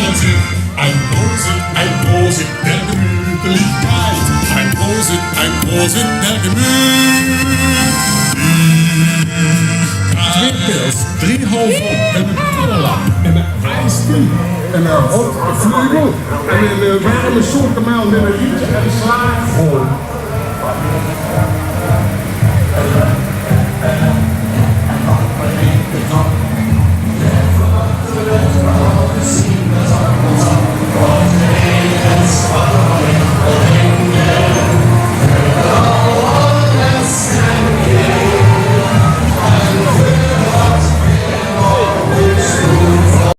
ein Prosit der Gemütlichkeit. Ein Prosit der Gemütlichkeit. Twee pils, 3 halve en een cola en een ijsthee en een hot vleugel en een warme chocomel met een rietje en een slagroom.